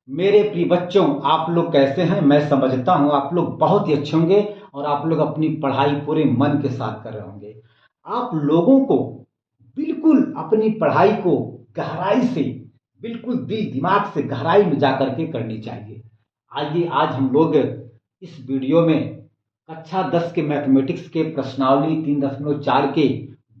मेरे प्रिय बच्चों, आप लोग कैसे हैं? मैं समझता हूं आप लोग बहुत ही अच्छे होंगे और आप लोग अपनी पढ़ाई पूरे मन के साथ कर रहे होंगे। आप लोगों को बिल्कुल अपनी पढ़ाई को गहराई से, बिल्कुल दिल दिमाग से गहराई में जाकर के करनी चाहिए। आइए आज हम लोग इस वीडियो में कक्षा 10 के मैथमेटिक्स के प्रश्नावली 3.4 के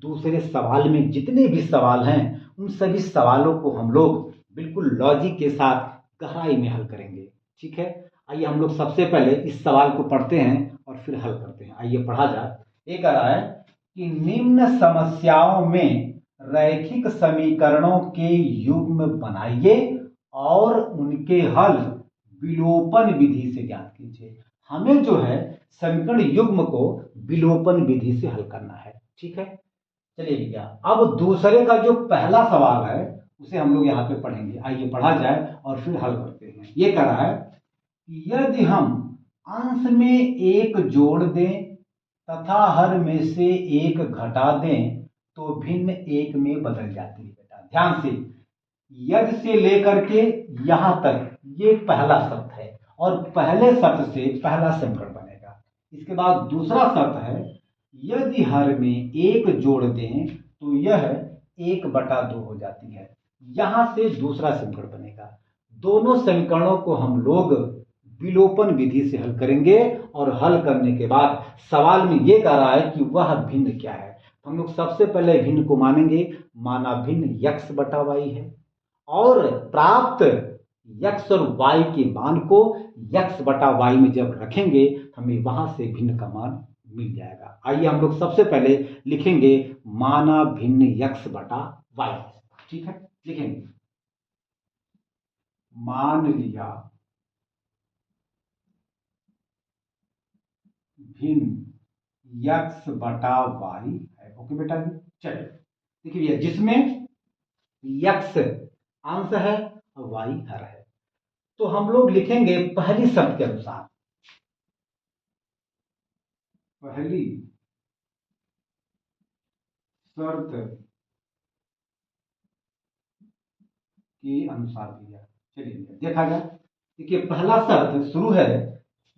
दूसरे सवाल में जितने भी सवाल हैं उन सभी सवालों को हम लोग बिल्कुल लॉजिक के साथ गहराई में हल करेंगे। ठीक है, आइए हम लोग सबसे पहले इस सवाल को पढ़ते हैं और फिर हल करते हैं। आइए पढ़ा जाए। ये कह रहा है कि निम्न समस्याओं में रैखिक समीकरणों के युग्म बनाइए और उनके हल विलोपन विधि से ज्ञात कीजिए। हमें जो है समीकरण युग्म को विलोपन विधि से हल करना है। ठीक है, चलिए भैया, अब दूसरे का जो पहला सवाल है उसे हम लोग यहाँ पे पढ़ेंगे। आइए पढ़ा जाए और फिर हल करते हैं। ये कह रहा है कि यदि हम अंश में एक जोड़ दें तथा हर में से एक घटा दें तो भिन्न एक में बदल जाती है। बेटा ध्यान से, यदि से लेकर के यहां तक ये पहला शर्त है और पहले शर्त से पहला समीकरण बनेगा। इसके बाद दूसरा शर्त है यदि हर में एक जोड़ दें तो यह 1/2 हो जाती है। यहां से दूसरा समीकरण बनेगा। दोनों समीकरणों को हम लोग विलोपन विधि से हल करेंगे और हल करने के बाद सवाल में यह कह रहा है कि वह भिन्न क्या है। हम लोग सबसे पहले भिन्न को मानेंगे, माना भिन्न x/y है और प्राप्त x और y के मान को x/y में जब रखेंगे हमें वहां से भिन्न का मान मिल जाएगा। आइए हम लोग सबसे पहले लिखेंगे माना भिन्न x/y। ठीक है, लिखेंगे मान लिया भिन्न x/y है। ओके बेटा जी, चलिए देखिए भैया, जिसमें x अंश है और y हर है, तो हम लोग लिखेंगे पहली शर्त के अनुसार। पहली शर्त के अनुसार भैया, चलिए भैया देखा जाए। देखिए पहला शर्त शुरू है,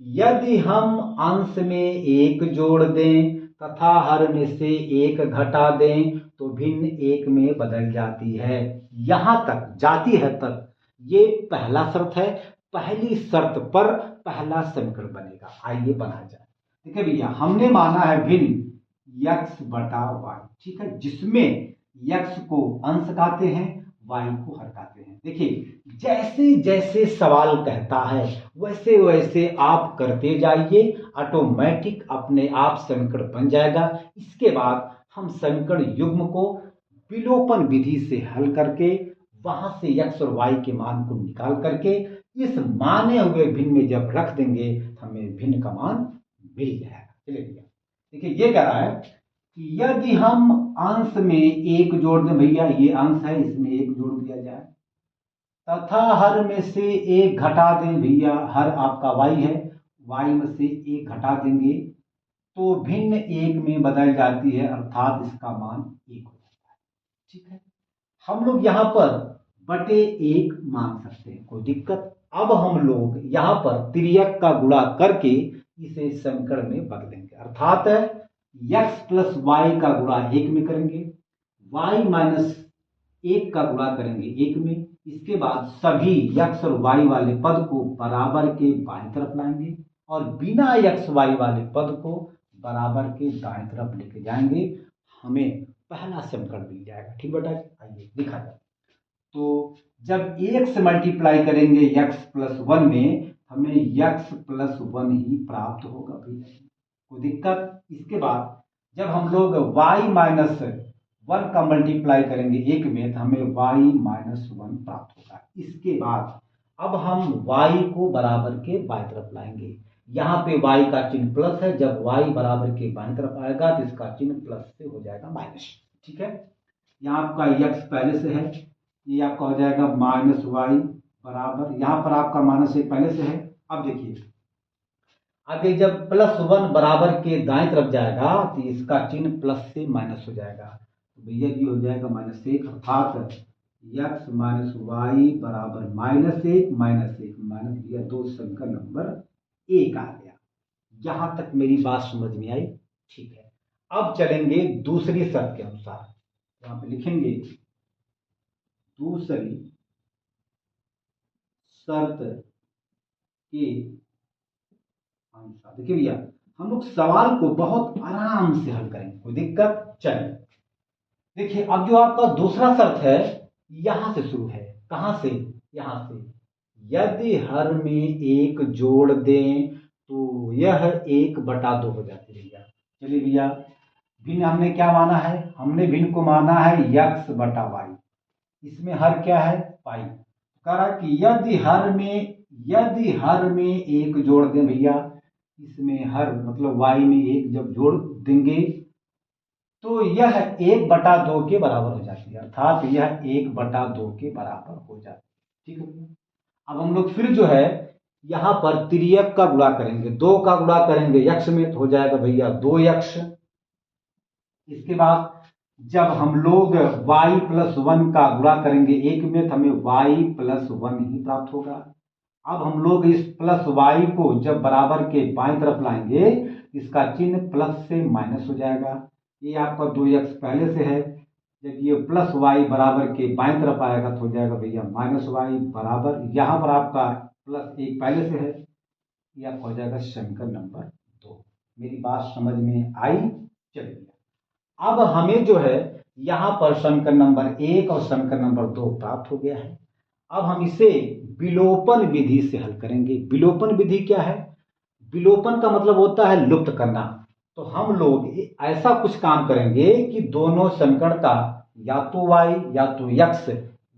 यदि हम अंश में एक जोड़ दें तथा हर में से एक घटा दें तो भिन्न एक में बदल जाती है। यहां तक जाती है तक ये पहला शर्त है। पहली शर्त पर पहला समीकरण बनेगा। आइए बना जाए। देखिए भैया, हमने माना है भिन्न x/y। ठीक है, जिसमें x को अंश कहते हैं, y को हर कहते हैं। देखिए जैसे जैसे सवाल कहता है वैसे वैसे आप करते जाइए, ऑटोमेटिक अपने आप समीकरण बन जाएगा। इसके बाद हम समीकरण युग्म को विलोपन विधि से हल करके वहां से x और y के मान को निकाल करके इस माने हुए भिन्न में जब रख देंगे हमें भिन्न का मान मिल जाएगा। चलिए भैया, देखिए ये कह रहा है कि यदि हम अंश में एक जोड़ दें, भैया ये अंश है इसमें एक जोड़ दिया जाए, तथा हर में से एक घटा दें, भैया हर आपका y है, y में से एक घटा देंगे तो भिन्न एक में बदल जाती है, अर्थात इसका मान एक हो जाता है। ठीक है, हम लोग यहां पर बटे एक मान सकते हैं, कोई दिक्कत। अब हम लोग यहां पर तिर्यक का गुणा करके इसे समीकरण में बदलेंगे, अर्थात x प्लस वाई का गुणा एक में करेंगे, y माइनस एक का गुणा करेंगे एक में। इसके बाद सभी x और y वाले पद को बराबर के बाईं तरफ लाएंगे और बिना x y वाले पद को बराबर के दाएं तरफ लेके जाएंगे, हमें पहला समीकरण मिल जाएगा। ठीक बेटा, आइए दिखा जाए। तो जब एक से मल्टीप्लाई करेंगे x+1 में हमें x+1 ही प्राप्त होगा भैया, कोई दिक्कत। इसके बाद जब हम लोग y-1 का मल्टीप्लाई करेंगे एक में तो हमें y-1 प्राप्त होगा। इसके बाद अब हम y को बराबर के बाईं तरफ लाएंगे। यहाँ पे y का चिन्ह प्लस है, जब y बराबर के बाईं तरफ आएगा तो इसका चिन्ह प्लस से हो जाएगा माइनस। ठीक है, यहाँ आपका x पहले से है, ये आपका हो जाएगा -y बराबर, यहाँ पर आपका -1 पहले से है। अब देखिए आगे जब +1 बराबर के दाएं तरफ जाएगा तो इसका चिन्ह प्लस से माइनस हो जाएगा, तो भैया ये हो जाएगा -1, अर्थात यक्स माइनस वाई बराबर -1 -1 माइनस दिया 2 संख्या नंबर 1 आ गया। यहां तक मेरी बात समझ में आई? ठीक है। अब चलेंगे दूसरी शर्त के अनुसार। यहां पे लिखेंगे दूसरी शर्त के अनुसार। देखिए भैया, हम लोग सवाल को बहुत आराम से हल करेंगे, कोई दिक्कत? चलिए देखिए, अब जो आपका दूसरा शर्त है यहां से शुरू है। कहां से? यहां से। यदि हर में एक जोड़ दें तो यह 1/2 हो जाती है भैया। चलिए भैया, भिन्न हमने क्या माना है? हमने भिन्न को माना है यक्स बटा वाई। इसमें हर क्या है? पाई। कह रहा कि यदि हर में एक जोड़ दें भैया, इसमें हर मतलब वाई में एक जब जोड़ देंगे तो यह 1/2 के बराबर हो जाती है, अर्थात यह 1/2 के बराबर हो जाती है। ठीक है भैया। अब हम लोग फिर जो है यहां पर तिर्यक का गुणा करेंगे, 2 का गुणा करेंगे यक्ष में तो हो जाएगा भैया 2 यक्ष। इसके बाद जब हम लोग y प्लस 1 का गुणा करेंगे एक में तो हमें y प्लस 1 ही प्राप्त होगा। अब हम लोग इस प्लस y को जब बराबर के बाईं तरफ लाएंगे, इसका चिन्ह प्लस से माइनस हो जाएगा। ये आपका 2x पहले से है, जब ये प्लस y बराबर के बाईं तरफ आएगा तो हो जाएगा भैया -y बराबर, यहां पर आपका प्लस 1 पहले से है, ये आपका हो जाएगा समीकरण नंबर 2। मेरी बात समझ में आई? चलिए, अब हमें जो है यहां पर समीकरण नंबर 1 और समीकरण नंबर 2 प्राप्त हो गया है। अब हम इसे विलोपन विधि से हल करेंगे। विलोपन विधि क्या है? विलोपन का मतलब होता है लुप्त करना। तो हम लोग ऐसा कुछ काम करेंगे कि दोनों समीकरण का या तो y या तो x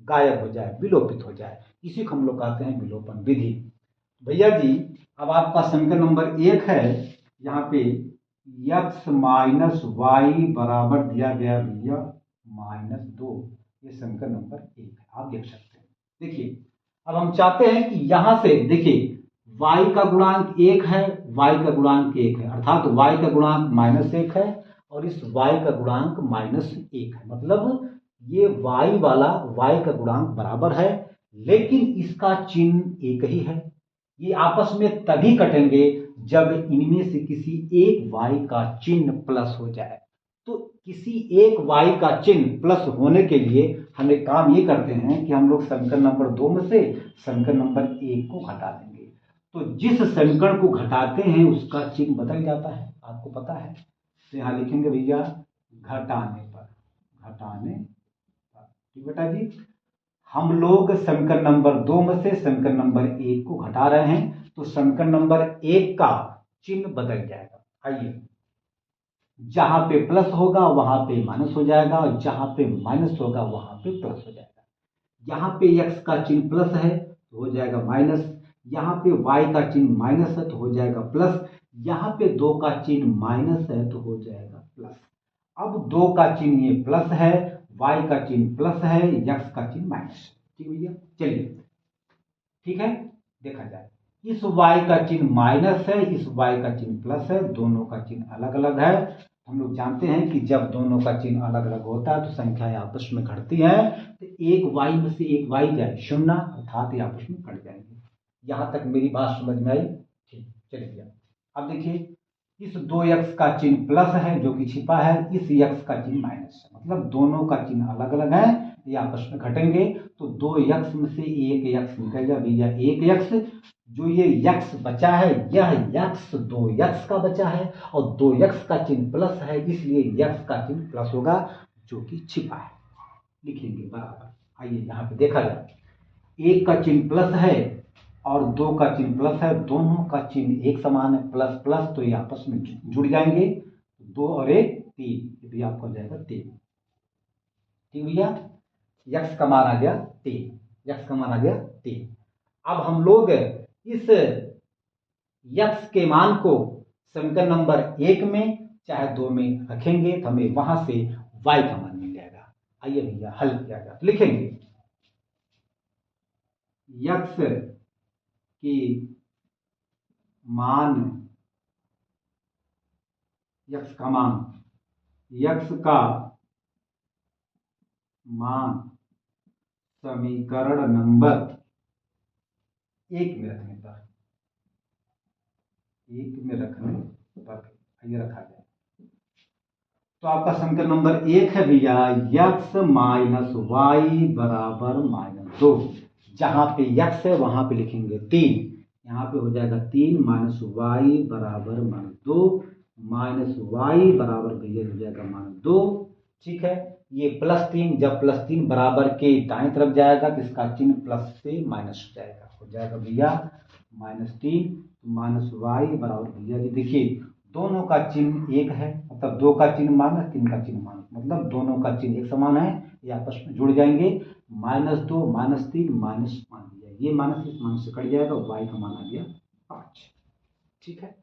गायब हो जाए, विलोपित हो जाए। इसी को हम लोग कहते हैं विलोपन विधि। भैया जी, अब आपका समीकरण नंबर 1 है, यहाँ पे x माइनस वाई बराबर दिया गया भैया -2। ये समीकरण नंबर 1 है, आप देख सकते हैं। देखिए, अब हम चाहते हैं कि यहां से देखिए y का गुणांक 1 है, y का गुणांक 1 है, अर्थात y का गुणांक -1 है और इस y का गुणांक -1 है। मतलब ये y वाला y का गुणांक बराबर है, लेकिन इसका चिन्ह एक ही है। ये आपस में तभी कटेंगे जब इनमें से किसी एक y का चिन्ह प्लस हो जाए। तो किसी एक y का चिन्ह प्लस होने के लिए हम एक काम ये करते हैं कि हम लोग समीकरण नंबर 2 में से समीकरण नंबर 1 को घटा देंगे। तो जिस समीकरण को घटाते हैं उसका चिन्ह बदल जाता है, आपको पता है। तो यहां लिखेंगे भैया घटाने पर, घटाने पर। ठीक बेटा जी, हम लोग समीकरण नंबर 2 में से समीकरण नंबर 1 को घटा रहे हैं, तो समीकरण नंबर 1 का चिन्ह बदल जाएगा। आइए, जहां पे प्लस होगा वहां पे माइनस हो जाएगा और जहां पे माइनस होगा वहां पे प्लस हो जाएगा। यहाँ पे x का चिन्ह प्लस है तो हो जाएगा माइनस, यहाँ पे y का चिन्ह माइनस है तो हो जाएगा प्लस, यहाँ पे 2 का चिन्ह माइनस है तो हो जाएगा प्लस। अब 2 का चिन्ह ये प्लस है, y का चिन्ह प्लस है, x का चिन्ह माइनस। ठीक भैया, चलिए ठीक है, देखा जाए। इस y का चिन्ह माइनस है, इस y का चिन्ह प्लस है, दोनों का चिन्ह अलग अलग है। हम लोग जानते हैं कि जब दोनों का चिन्ह अलग अलग होता है तो संख्याएं आपस में घटती हैं। तो एक y में से एक y जाए 0, अर्थात ये आपस में घट जाएंगे। यहां तक मेरी बात समझ में आई? ठीक, चलिए भैया, अब देखिए इस 2x का चिन्ह प्लस है जो कि छिपा है, इस x का चिन्ह माइनस है, मतलब दोनों का चिन्ह अलग अलग है, ये आपस में घटेंगे। तो 2x में से एक x निकल जाए भैया, 1x। जो ये x बचा है यह x 2x का बचा है और 2x का चिन्ह प्लस है, इसलिए x का चिन्ह प्लस होगा जो कि छिपा है। लिखेंगे बराबर। आइए यहाँ पे देखा जाए, 1 का चिन्ह प्लस है और 2 का चिन्ह प्लस है, दोनों का चिन्ह एक समान है, प्लस प्लस, तो ये आपस में जुड़ जाएंगे। 2 और 1 3, ये भी आपका हो जाएगा 3। ठीक भैया, यक्स का मान आ गया 3, यक्स का मान आ गया 3। अब हम लोग इस यक्स के मान को समीकरण नंबर 1 में चाहे 2 में रखेंगे तो हमें वहां से y का मान मिल जाएगा। आइए भैया हल किया जाए, तो लिखेंगे यक्स की मान, यक्स का मान, यक्स का मान समीकरण नंबर 1 में रखने पर, ये रखा जाए तो आपका समीकरण नंबर 1 है भैया x माइनस वाई बराबर -2। जहां पे x है वहां पे लिखेंगे 3, यहाँ पे हो जाएगा 3 माइनस वाई बराबर -2, माइनस वाई बराबर भैया हो जाएगा -2। ठीक है, ये +3, जब +3 बराबर के दाएं तरफ जाएगा तो इसका चिन्ह प्लस से माइनस हो जाएगा भैया -3 माइनस वाई बराबर भैया जी देखिए दोनों का चिन्ह एक है, मतलब 2 का चिन्ह माइनस 3 का चिन्ह माइनस, मतलब दोनों का चिन्ह एक समान है, ये आपस में जुड़ जाएंगे। -2 -3 माइनस मान दिया, ये माइनस इस माइनस से कट जाएगा, वाई का मान आ गया 5। ठीक है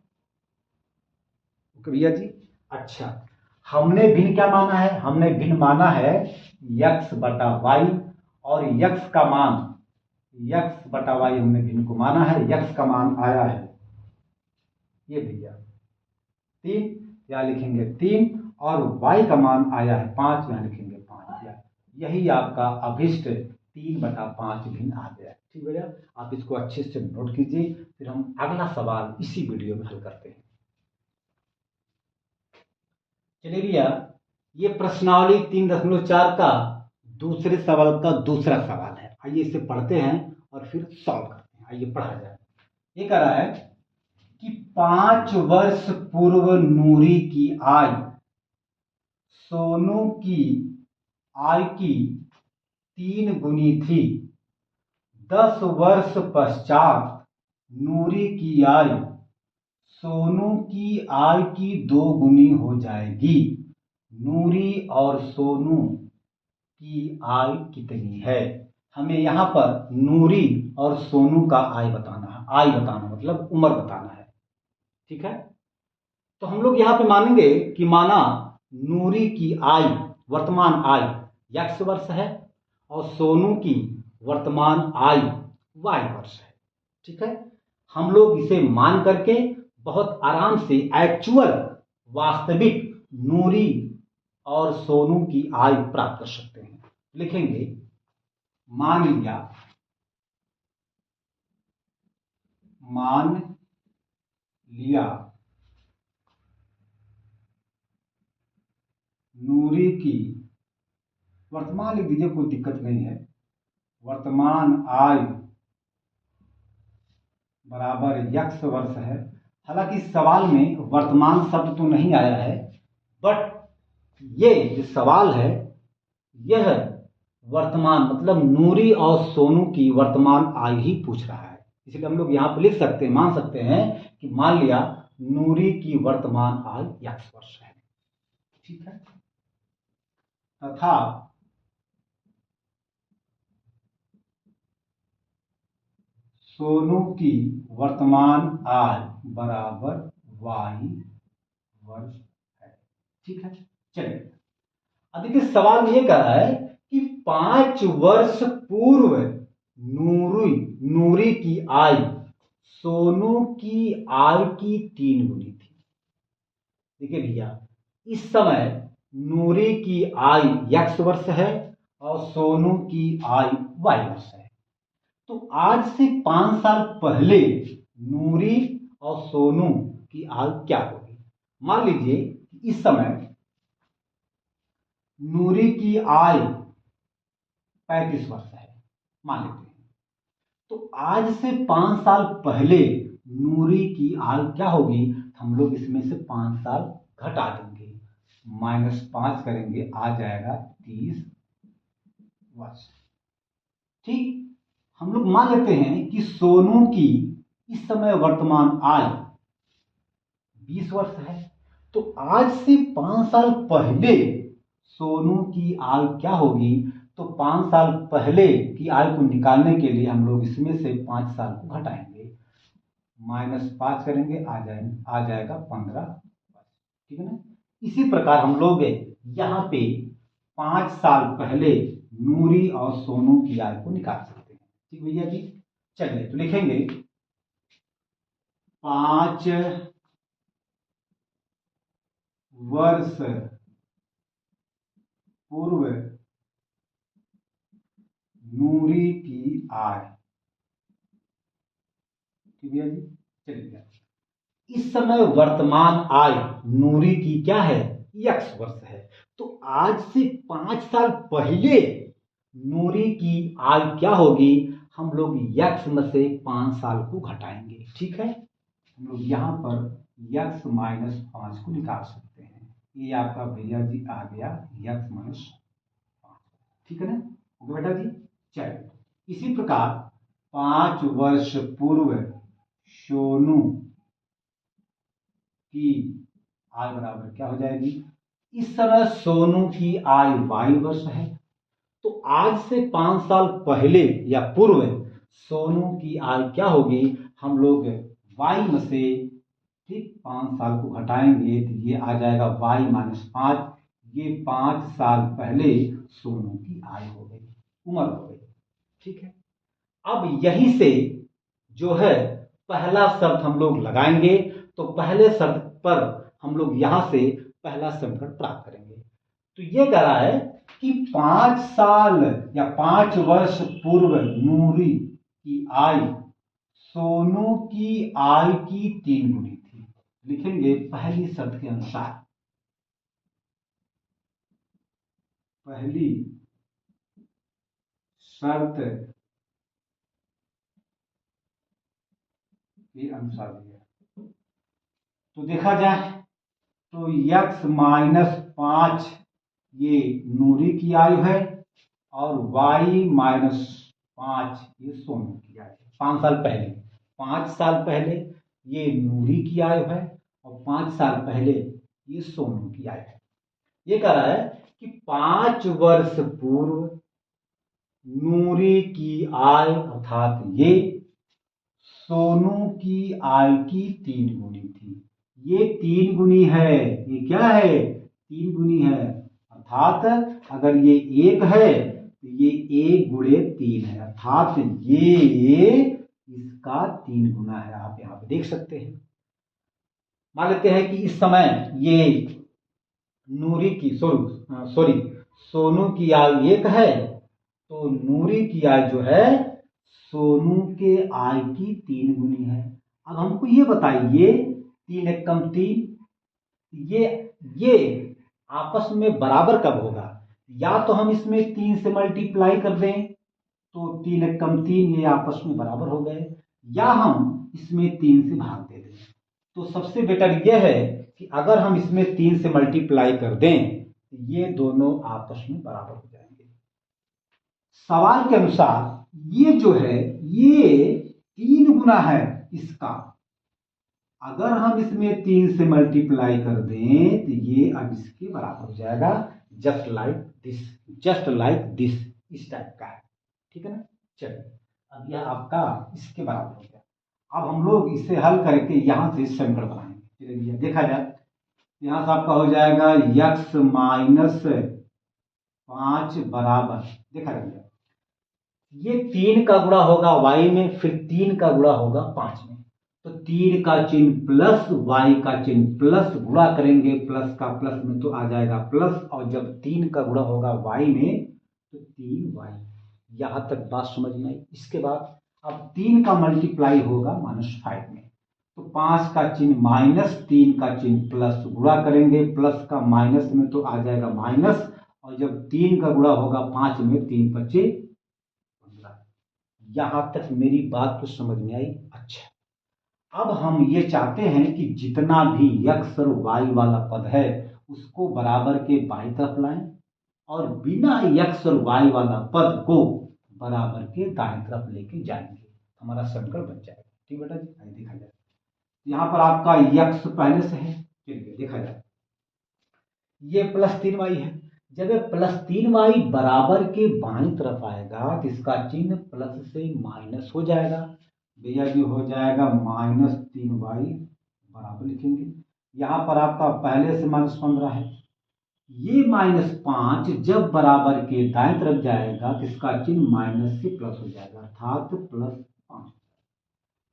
ओके भैया जी। अच्छा, हमने भिन्न क्या माना है? हमने भिन्न माना है x बटा वाई, और x का मान x बटा वाई हमने भिन्न को माना है, x का मान आया है ये भैया 3, यहाँ लिखेंगे 3, और y का मान आया है 5, यहाँ लिखेंगे 5। यही आपका अभिष्ट 3/5 भिन्न आ गया। ठीक भैया, आप इसको अच्छे से नोट कीजिए, फिर हम अगला सवाल इसी वीडियो में हल करते हैं। चलिए भैया, ये प्रश्नावली 3.4 का दूसरे सवाल का दूसरा सवाल है। आइए इसे पढ़ते हैं और फिर सॉल्व करते हैं। आइए पढ़ा जाए। ये कह रहा है कि 5 वर्ष पूर्व नूरी की आय सोनू की आय की 3 गुनी थी। 10 वर्ष पश्चात नूरी की आय सोनू की आय की 2 गुनी हो जाएगी। नूरी और सोनू की आय कितनी है? हमें यहाँ पर नूरी और सोनू का आय बताना है। आय बताना मतलब उम्र बताना है। ठीक है, तो हम लोग यहाँ पे मानेंगे कि माना नूरी की आय, वर्तमान आय x वर्ष है, और सोनू की वर्तमान आय y वर्ष है। ठीक है, हम लोग इसे मान करके बहुत आराम से एक्चुअल वास्तविक नूरी और सोनू की आय प्राप्त कर सकते हैं। लिखेंगे मान लिया नूरी की वर्तमान लिख दीजिए, कोई दिक्कत नहीं है। वर्तमान आय बराबर x वर्ष है। हालांकि सवाल में वर्तमान शब्द तो नहीं आया है, बट ये जो सवाल है यह वर्तमान मतलब नूरी और सोनू की वर्तमान आय ही पूछ रहा है। इसलिए हम लोग यहाँ पर लिख सकते हैं, मान सकते हैं कि मान लिया नूरी की वर्तमान आय x वर्ष है। ठीक है, तथा सोनू की वर्तमान आय बराबर y वर्ष है। ठीक है, चलिए अब देखिए सवाल में ये कह रहा है कि 5 वर्ष पूर्व नूरी की आय सोनू की आय की 3 गुनी थी। देखिए भैया, इस समय नूरी की आय x वर्ष है और सोनू की आय y वर्ष है। तो आज से 5 साल पहले नूरी और सोनू की आय क्या होगी? मान लीजिए इस समय नूरी की आय 35 वर्ष है, मान लेते हैं। तो आज से 5 साल पहले नूरी की आय क्या होगी? हम लोग इसमें से 5 साल घटा देंगे, -5 करेंगे, आ जाएगा 30 वर्ष। ठीक, हम लोग मान लेते हैं कि सोनू की इस समय वर्तमान आय 20 वर्ष है। तो आज से 5 साल पहले सोनू की आय क्या होगी? तो 5 साल पहले की आय को निकालने के लिए हम लोग इसमें से 5 साल को घटाएंगे, -5 करेंगे, आ जाएगा 15 वर्ष। ठीक है ना? इसी प्रकार हम लोग यहाँ पे 5 साल पहले नूरी और सोनू की आय को निकाल सकते हैं। ठीक भैया जी, चलिए तो लिखेंगे 5 वर्ष पूर्व नूरी की आय। ठीक है जी, चलिए। इस समय वर्तमान आय नूरी की क्या है, x वर्ष है। तो आज से 5 साल पहले नूरी की आय क्या होगी, हम लोग x में से 5 साल को घटाएंगे। ठीक है, हम लोग यहाँ पर x माइनस 5 को निकाल सकते हैं। ये आपका भैया जी आ गया x माइनस 5। ठीक है ना, ओके बेटा जी। चलिए, इसी प्रकार 5 वर्ष पूर्व सोनू की आय बराबर क्या हो जाएगी। इस समय सोनू की आय y वर्ष है। तो आज से 5 साल पहले या पूर्व सोनू की आय क्या होगी, हम लोग y में से ठीक 5 साल को घटाएंगे तो ये आ जाएगा y माइनस 5। ये 5 साल पहले सोनू की आय हो गई, उम्र हो गई। ठीक है, अब यहीं से जो है पहला शर्त हम लोग लगाएंगे। तो पहले शर्त पर हम लोग यहां से पहला समीकरण प्राप्त करेंगे। तो ये कह रहा है कि 5 साल या 5 वर्ष पूर्व नूरी की आय सोनू की आय की 3 गुनी थी। लिखेंगे पहली शर्त के अनुसार, पहली शर्त के अनुसार दिया। तो देखा जाए तो x माइनस 5 ये नूरी की आयु है और y माइनस 5 ये सोनू की आयु है। 5 साल पहले, 5 साल पहले ये नूरी की आयु है और 5 साल पहले ये सोनू की आयु है। ये कह रहा है कि 5 वर्ष पूर्व नूरी की आय अर्थात ये सोनू की आय की 3 गुनी थी। ये 3 गुनी है, ये क्या है, 3 गुनी है। अर्थात अगर ये 1 है तो ये 1 गुणे 3 है, अर्थात ये इसका 3 गुना है। आप यहाँ पे देख सकते हैं। मान लेते हैं कि इस समय ये नूरी की सॉरी सोनू की आय 1 है, तो नूरी की आय जो है सोनू के आय की 3 गुनी है। अब हमको ये बताइए 3 एकम 3 ये आपस में बराबर कब होगा। या तो हम इसमें 3 से मल्टीप्लाई कर दें तो 3 एकम 3 ये आपस में बराबर हो गए, या हम इसमें 3 से भाग दे दें। तो सबसे बेटर यह है कि अगर हम इसमें 3 से मल्टीप्लाई कर दें तो ये दोनों आपस में बराबर हो जाएंगे। सवाल के अनुसार ये जो है ये 3 गुना है इसका। अगर हम इसमें 3 से मल्टीप्लाई कर दें तो ये अब इसके बराबर हो जाएगा, just like this, just like this, इस टाइप का है। ठीक है ना। चलिए, अब यह आपका इसके बराबर हो गया। अब हम लोग इसे हल करके यहां से समीकरण बनाएंगे। चलिए देखा जाए, यहां से आपका हो जाएगा x माइनस 5 बराबर, देखा जाएगा ये 3 का गुणा होगा y में, फिर 3 का गुणा होगा 5 में। तो 3 का चिन्ह प्लस, y का चिन्ह प्लस, गुणा करेंगे प्लस का प्लस में तो आ जाएगा प्लस, और जब 3 का गुणा होगा y में तो 3y। यहां तक बात समझ में आई। इसके बाद अब 3 का मल्टीप्लाई होगा -5 में, तो 5 का चिन्ह माइनस, 3 का चिन्ह प्लस, गुणा करेंगे प्लस का माइनस में तो आ जाएगा माइनस, और जब 3 का गुणा होगा 5 में, 3 5 15। यहां तक मेरी बात तो समझ में आई। अच्छा, अब हम ये चाहते हैं कि जितना भी x और y वाला पद है उसको बराबर के बाईं तरफ लाएं और बिना x और y वाला पद को बराबर के दाएं तरफ लेके जाएंगे, हमारा समीकरण बन जाएगा। ठीक बेटा जी, आइए देखा जाए। यहाँ पर आपका x पहले से है, चलिए देखा जाए। ये +3y है, जब ये +3y बराबर के बाईं तरफ आएगा तो इसका चिन्ह प्लस से माइनस हो जाएगा। भैया जी हो जाएगा -3y बराबर लिखेंगे। यहाँ पर आपका पहले से -15 है। ये -5 जब बराबर के दाएं तरफ जाएगा तो इसका चिन्ह माइनस से प्लस हो जाएगा, अर्थात +5।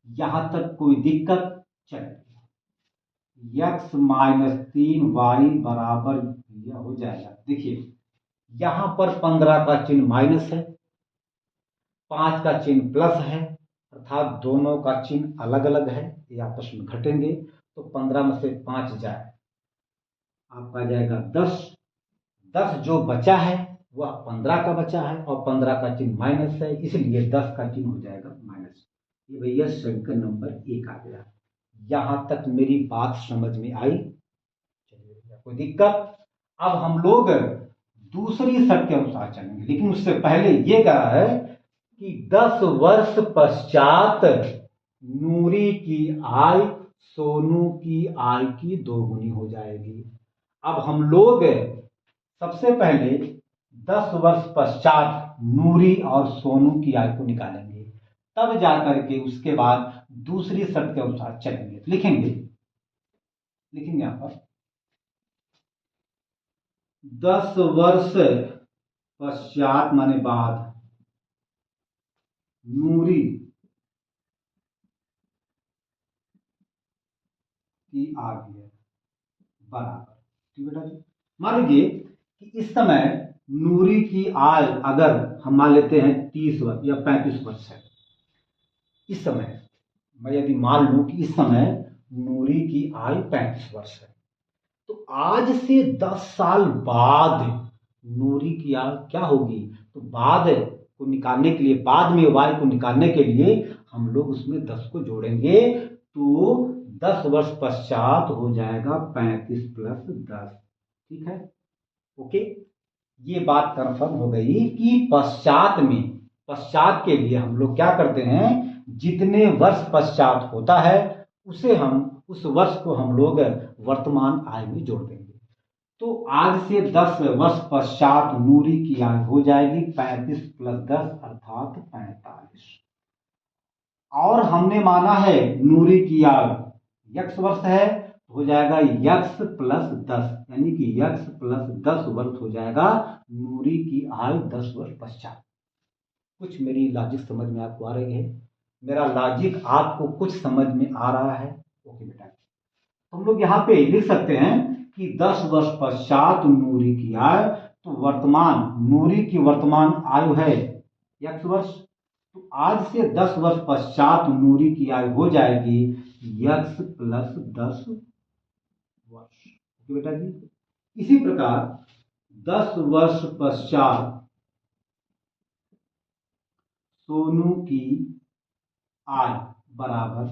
यहां तक कोई दिक्कत। चलिए, x माइनस 3y बराबर यह हो जाएगा। देखिए यहां पर 15 का चिन्ह माइनस है, 5 का चिन्ह प्लस है, अर्थात दोनों का चिन्ह अलग अलग है, ये आपस में घटेंगे, तो 15 में से 5 जाए, आपका जाएगा 10। 10 जो बचा है वह 15 का बचा है, और 15 का चिन्ह माइनस है, इसलिए 10 का चिन्ह हो जाएगा माइनस। ये भैया समीकरण नंबर 1 आ गया। यहां तक मेरी बात समझ में आई? चलिए, कोई दिक्कत? अब हम लोग दूसरी शर्त के अनुसार चलेंगे, लेकिन उससे पहले ये कहा है कि 10 वर्ष पश्चात नूरी की आय सोनू की आय की दोगुनी हो जाएगी। अब हम लोग सबसे पहले 10 वर्ष पश्चात नूरी और सोनू की आय को निकालेंगे, तब जाकर के उसके बाद दूसरी शर्त के अनुसार चलेंगे। लिखेंगे यहां पर 10 वर्ष पश्चात माने बाद नूरी की आय बराबर, ठीक बेटा जी। मान लीजिए कि इस समय नूरी की आय अगर हम मान लेते हैं 30 वर्ष या 35 वर्ष है, इस समय मैं यदि मान लूं कि इस समय नूरी की आय 35 वर्ष है, तो आज से 10 साल बाद नूरी की आय क्या होगी? तो बाद को निकालने के लिए, बाद में वाई को निकालने के लिए हम लोग उसमें 10 को जोड़ेंगे, तो 10 वर्ष पश्चात हो जाएगा 35 प्लस 10, ठीक है, ओके। ये बात कंफर्म हो गई कि पश्चात के लिए हम लोग क्या करते हैं, जितने वर्ष पश्चात होता है उस वर्ष को हम लोग वर्तमान आय में जोड़ देंगे। तो आज से 10 वर्ष पश्चात नूरी की आय हो जाएगी 35 प्लस 10 अर्थात 45, और हमने माना है नूरी की आय x वर्ष है, हो जाएगा x प्लस 10, यानी कि x प्लस 10 वर्ष हो जाएगा नूरी की आय 10 वर्ष पश्चात। कुछ मेरी लॉजिक समझ में आपको आ रही है? मेरा लॉजिक आपको कुछ समझ में आ रहा है? ओके बेटा, तो हम लोग यहाँ पे लिख सकते हैं कि 10 वर्ष पश्चात नूरी की आय, तो नूरी की वर्तमान आयु है x वर्ष, तो आज से 10 वर्ष पश्चात नूरी की आयु हो जाएगी x प्लस 10 वर्ष, ओके बेटा जी। इसी प्रकार 10 वर्ष पश्चात सोनू की आय बराबर,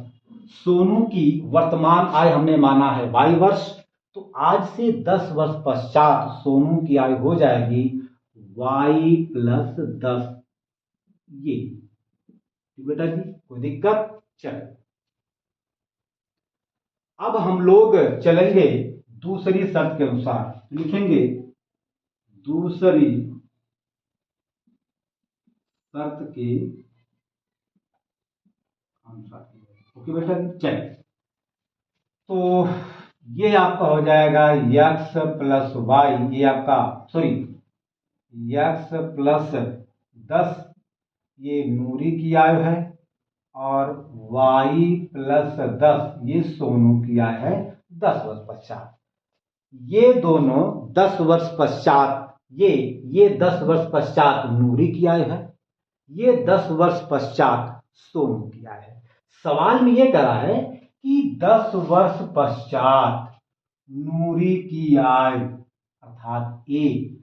सोनू की वर्तमान आय हमने माना है y वर्ष, तो आज से 10 वर्ष पश्चात सोनू की आय हो जाएगी y प्लस 10, ये बेटा जी, कोई दिक्कत? चलो, अब हम लोग चलेंगे दूसरी शर्त के अनुसार, लिखेंगे दूसरी शर्त के अनुसार, ओके बेटा जी। चलिए, तो ये आपका हो जाएगा x प्लस वाई, ये आपका x प्लस 10 ये नूरी की आयु है, और y प्लस 10 ये सोनू की आयु है 10 वर्ष पश्चात। ये दोनों 10 वर्ष पश्चात, ये 10 वर्ष पश्चात नूरी की आयु है, ये 10 वर्ष पश्चात सोनू की आयु है। सवाल में ये करा है कि 10 वर्ष पश्चात नूरी की आय अर्थात ए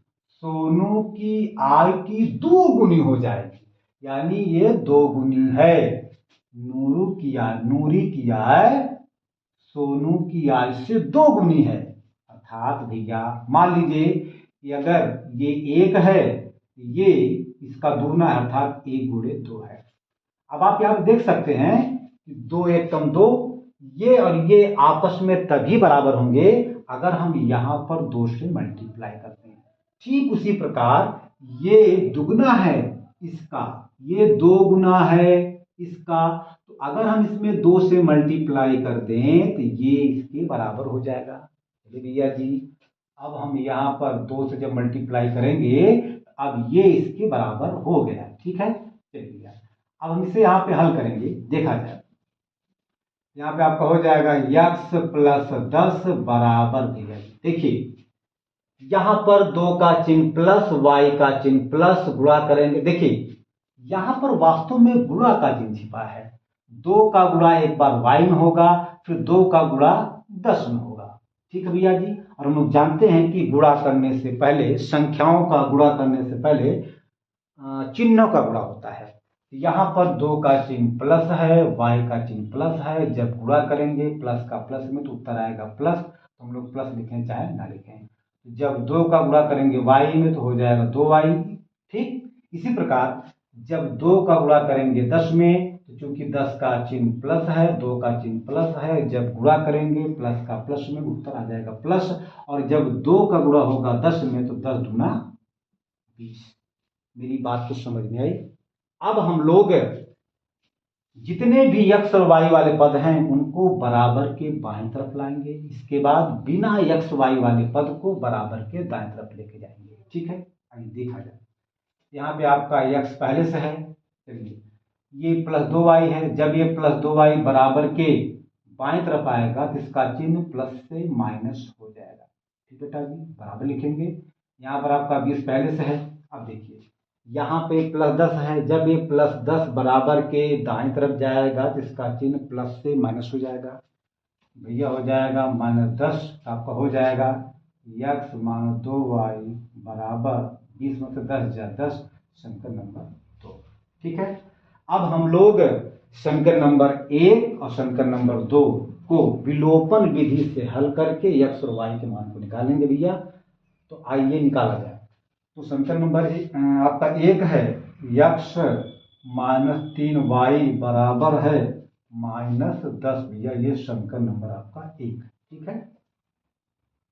सोनू की आय की 2 गुनी हो जाएगी, यानी ये 2 गुनी है। नूरी की आय सोनू की आय से 2 गुनी है, अर्थात भैया मान लीजिए कि अगर ये 1 है, ये इसका दुगना है, अर्थात 1 गुणे 2 है। अब आप यहाँ देख सकते हैं कि 2 1 कम 2, ये और ये आपस में तभी बराबर होंगे अगर हम यहाँ पर 2 से मल्टीप्लाई करते हैं। ठीक उसी प्रकार ये दुगना है इसका, ये 2 गुना है इसका, तो अगर हम इसमें 2 से मल्टीप्लाई कर दें तो ये इसके बराबर हो जाएगा। चलिए भैया जी, अब हम यहाँ पर 2 से जब मल्टीप्लाई करेंगे अब ये इसके बराबर हो गया, ठीक है। चलिए अब हम इसे यहाँ पे हल करेंगे, देखा जाए। यहाँ पे आपका हो जाएगा x प्लस 10 बराबर भैया, देखिए यहाँ पर 2 का चिन्ह प्लस y का चिन्ह प्लस, गुणा करेंगे, देखिए यहाँ पर वास्तव में गुणा का चिन्ह छिपा है। 2 का गुणा एक बार y में होगा, फिर 2 का गुणा 10 में होगा। ठीक है भैया जी। और हम लोग जानते हैं कि गुणा करने से पहले, संख्याओं का गुणा करने से पहले चिन्हों का गुणा होता है। यहाँ पर 2 का चिन्ह प्लस है, y का चिन्ह प्लस है। जब गुणा करेंगे प्लस का प्लस में तो उत्तर आएगा प्लस, तो हम लोग प्लस लिखें चाहे ना लिखें। जब 2 का गुणा करेंगे y में तो हो जाएगा 2y। ठीक इसी प्रकार जब 2 का गुणा करेंगे 10 में, तो चूंकि 10 का चिन्ह प्लस है, 2 का चिन्ह प्लस है, जब गुणा करेंगे प्लस का प्लस में उत्तर आ जाएगा प्लस। और जब 2 का गुणा होगा 10 में तो 10 दूना 20। मेरी बात को समझ में आई। अब हम लोग जितने भी x और y वाले पद हैं उनको बराबर के बाईं तरफ लाएंगे। इसके बाद बिना x y वाले पद को बराबर के दाएं तरफ लेके जाएंगे। ठीक है, आइए देखा जाए। यहाँ पे आपका x पहले से है, चलिए ये प्लस 2y है। जब ये प्लस 2y बराबर के बाएं तरफ आएगा तो इसका चिन्ह प्लस से माइनस हो जाएगा। ठीक बेटा जी, बराबर लिखेंगे। यहाँ पर आपका 20 पहले से है। अब देखिए यहाँ पे प्लस 10 है। जब ये प्लस 10 बराबर के दाएं तरफ जाएगा तो इसका चिन्ह प्लस से माइनस हो जाएगा। भैया हो जाएगा -10, आपका हो जाएगा x - 2y बराबर 20 में से 10 जा 10, समीकरण नंबर 2। ठीक है, अब हम लोग समीकरण नंबर 1 और समीकरण नंबर 2 को विलोपन विधि से हल करके x और y के मान को निकालेंगे भैया। तो आइए निकाला जाए। तो समीकरण नंबर आपका 1 है x - 3y बराबर है -10। भैया ये समीकरण नंबर आपका 1। ठीक है,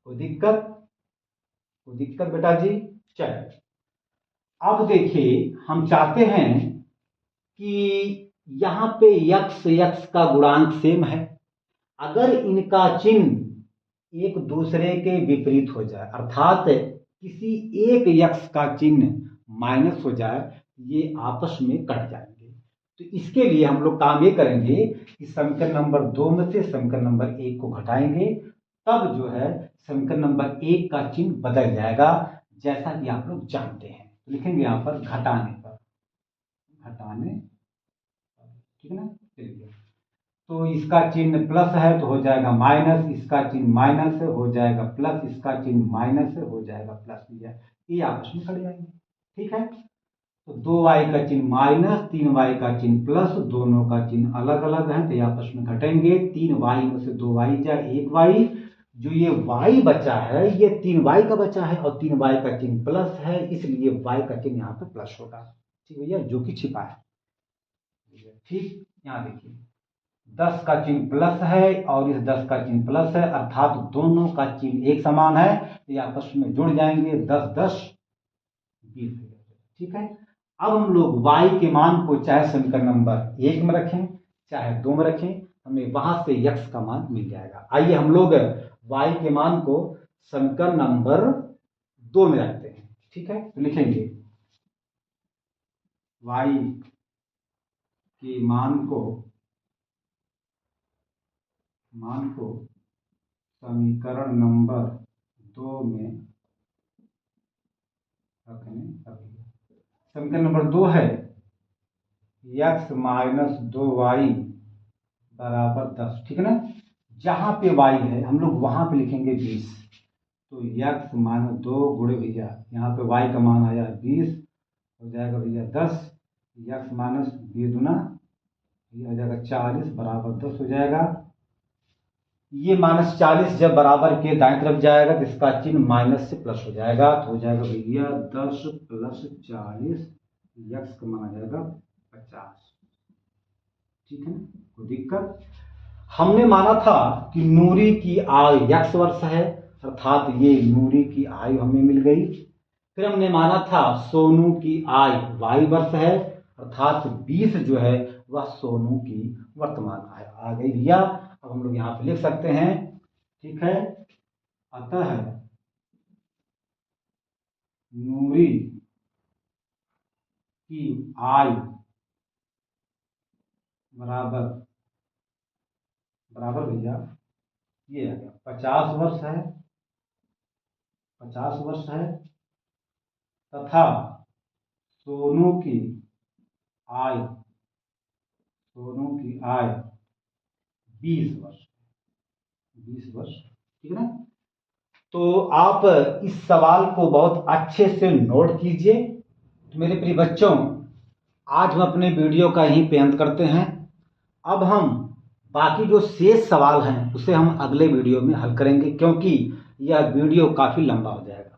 कोई दिक्कत बेटा जी? चलिए अब देखिए, हम चाहते हैं कि यहाँ पे x का गुणांक सेम है। अगर इनका चिन्ह एक दूसरे के विपरीत हो जाए, अर्थात किसी एक x का चिन्ह माइनस हो जाए, ये आपस में कट जाएंगे। तो इसके लिए हम लोग काम ये करेंगे कि समीकरण नंबर 2 में से समीकरण नंबर 1 को घटाएंगे, तब जो है समीकरण नंबर 1 का चिन्ह बदल जाएगा, जैसा कि आप लोग जानते हैं। तो लिखेंगे यहाँ पर घटाने पर, ठीक है ना। चलिए, तो इसका चिन्ह प्लस है तो हो जाएगा माइनस, इसका चिन्ह माइनस है हो जाएगा प्लस, इसका चिन्ह माइनस है हो जाएगा प्लस। ये आपस में कट जाएंगे। ठीक है, तो 2y का चिन्ह माइनस, 3y का चिन्ह प्लस, दोनों का चिन्ह अलग अलग है तो ये आपस में घटेंगे। 3y में से 2y जाए 1y, जो ये y बचा है ये 3y का बचा है और 3y का चिन्ह प्लस है, इसलिए y का चिन्ह यहाँ पे प्लस होगा। ठीक भैया, जो कि छिपा है। ठीक, यहाँ देखिए 10 का चिन्ह प्लस है और इस 10 का चिन्ह प्लस है, अर्थात दोनों का चिन्ह एक समान है, ये आपस में जुड़ जाएंगे। 10 10 20। ठीक है, अब हम लोग y के मान को चाहे समीकरण नंबर 1 में रखें चाहे 2 में रखें, हमें वहां से x का मान मिल जाएगा। आइए हम लोग y के मान को समीकरण नंबर 2 में रखते हैं। ठीक है, तो लिखेंगे y के मान को समीकरण नंबर 2 में रखने। समीकरण नंबर 2 है x - 2y बराबर 10। ठीक है ना, जहां पे y है हम लोग वहां पे लिखेंगे 20। तो x - 2 गुणे भैया यहाँ पे y का मान आया 20, हो जाएगा भैया 10। x - 20 दूना ये हो जाएगा 40 बराबर 10 हो जाएगा। ये -40 जब बराबर के दाएं तरफ जाएगा तो इसका चिन्ह माइनस से प्लस हो जाएगा, तो हो जाएगा भैया 10 + 40, x का मान आ जाएगा 50। ठीक है, कोई दिक्कत? हमने माना था कि नूरी की आयु x वर्ष है, अर्थात ये नूरी की आयु हमें मिल गई। फिर हमने माना था सोनू की आयु y वर्ष है, अर्थात 20 जो है वह सोनू की वर्तमान आयु आ गई भैया। अब हम लोग यहाँ पे लिख सकते हैं। ठीक है, अतः नूरी की आयु बराबर भैया ये आ गया 50 वर्ष है, 50 वर्ष है, तथा सोनू की आय, दोनों की आय 20 वर्ष, 20 वर्ष, ठीक है ना। तो आप इस सवाल को बहुत अच्छे से नोट कीजिए। तो मेरे प्रिय बच्चों, आज हम अपने वीडियो का यहीं पे अंत करते हैं। अब हम बाकी जो शेष सवाल हैं उसे हम अगले वीडियो में हल करेंगे, क्योंकि यह वीडियो काफ़ी लंबा हो जाएगा।